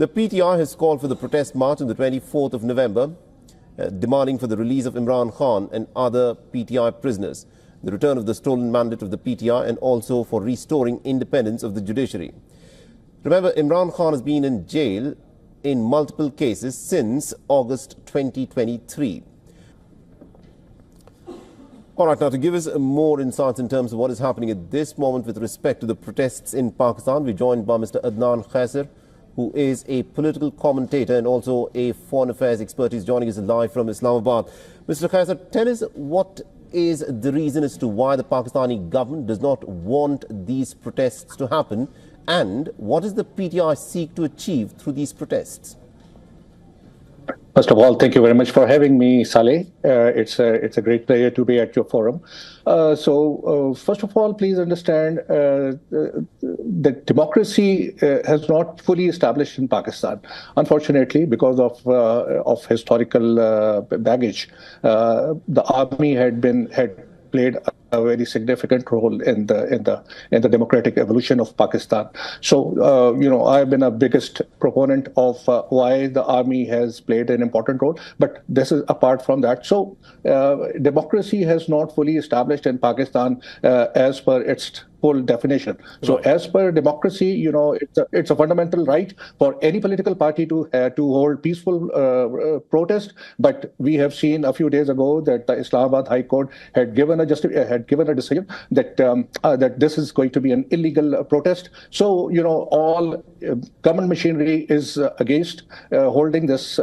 The PTI has called for the protest march on the 24th of November, demanding for the release of Imran Khan and other PTI prisoners, the return of the stolen mandate of the PTI, and also for restoring independence of the judiciary. Remember, Imran Khan has been in jail in multiple cases since August 2023. All right, now to give us more insights in terms of what is happening at this moment with respect to the protests in Pakistan, we're joined by Mr. Adnan Qaiser, who is a political commentator and also a foreign affairs expert. He's joining us live from Islamabad. Mr. Qaiser, tell us what is the reason as to why the Pakistani government does not want these protests to happen, and what does the PTI seek to achieve through these protests? First of all, thank you very much for having me, Saleh. It's a great pleasure to be at your forum. First of all, please understand that democracy has not fully established in Pakistan, unfortunately, because of historical baggage. The army had played a very significant role in the democratic evolution of Pakistan. So, I've been a biggest proponent of why the army has played an important role. But this is apart from that. So, democracy has not fully established in Pakistan as per its full definition. So as per democracy, it's a fundamental right for any political party to hold peaceful protest. But we have seen a few days ago that the Islamabad High Court had given a decision that that this is going to be an illegal protest. So all government machinery is against holding this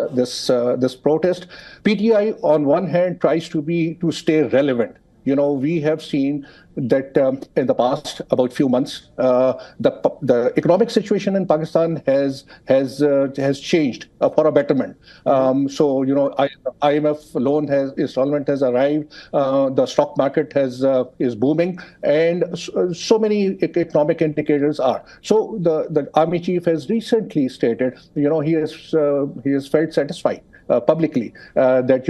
protest. PTI on one hand tries to stay relevant. We have seen that in the past about few months, the economic situation in Pakistan has changed for a betterment. So IMF loan installment has arrived. The stock market is booming, and so many economic indicators are. So the army chief has recently stated, he has felt satisfied publicly that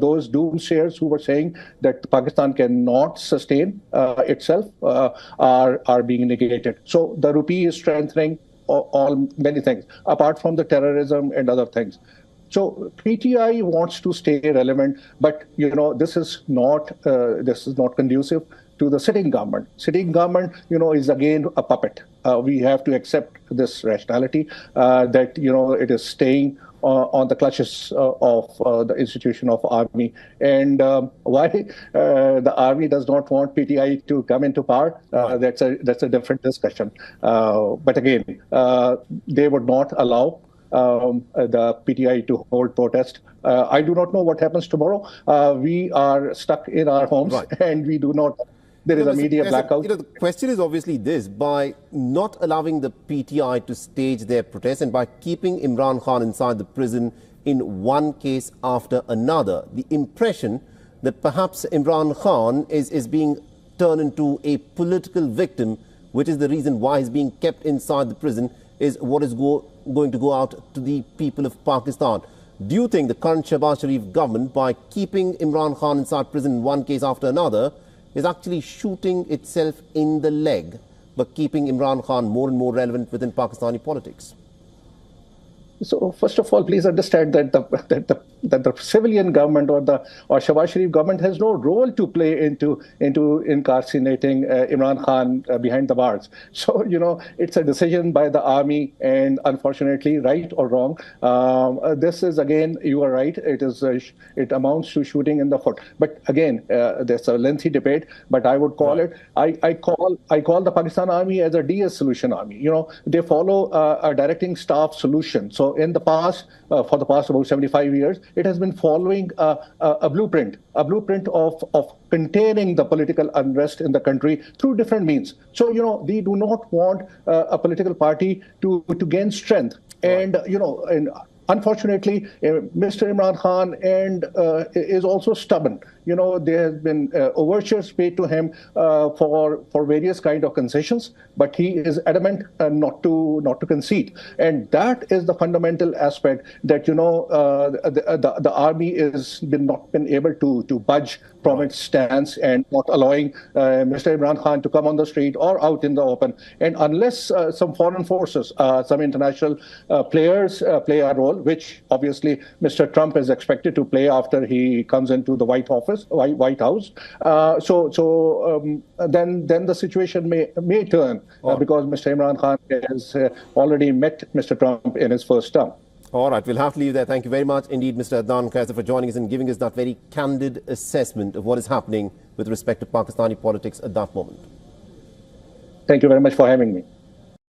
those doomsayers who were saying that Pakistan cannot sustain itself are being negated. So the rupee is strengthening, many things apart from the terrorism and other things. So PTI wants to stay relevant, but this is not conducive to the sitting government. Sitting government, is again a puppet. We have to accept this rationality that it is staying on the clutches of the institution of army. And why the army does not want PTI to come into power, that's a different discussion. But again, they would not allow the PTI to hold protest. I do not know what happens tomorrow. We are stuck in our homes, and we do not. There is a media blackout. The question is obviously this: by not allowing the PTI to stage their protest and by keeping Imran Khan inside the prison in one case after another, the impression that perhaps Imran Khan is being turned into a political victim, which is the reason why he's being kept inside the prison, is what is going to go out to the people of Pakistan. Do you think the current Shehbaz Sharif government, by keeping Imran Khan inside prison in one case after another, is actually shooting itself in the leg, but keeping Imran Khan more and more relevant within Pakistani politics? So first of all, please understand that the civilian government or Shehbaz Sharif government has no role to play into incarcerating Imran Khan behind the bars. So it's a decision by the army, and unfortunately, right or wrong, this is again, you are right. It amounts to shooting in the foot. But again, there's a lengthy debate. But I would call it. I call the Pakistan Army as a DS solution army. They follow a directing staff solution. So in the past, for the past about 75 years, it has been following a blueprint of containing the political unrest in the country through different means. So, they do not want a political party to gain strength. And, unfortunately, Mr. Imran Khan is also stubborn. There has been overtures paid to him for various kind of concessions, but he is adamant not to concede. And that is the fundamental aspect that the army is not been able to budge from its stance and not allowing Mr. Imran Khan to come on the street or out in the open. And unless some foreign forces, some international players play a role, which obviously Mr. Trump is expected to play after he comes into the White House, then the situation may turn because Mr. Imran Khan has already met Mr. Trump in his first term. All right, we'll have to leave there. Thank you very much indeed, Mr. Adnan Qaiser, for joining us and giving us that very candid assessment of what is happening with respect to Pakistani politics at that moment. Thank you very much for having me.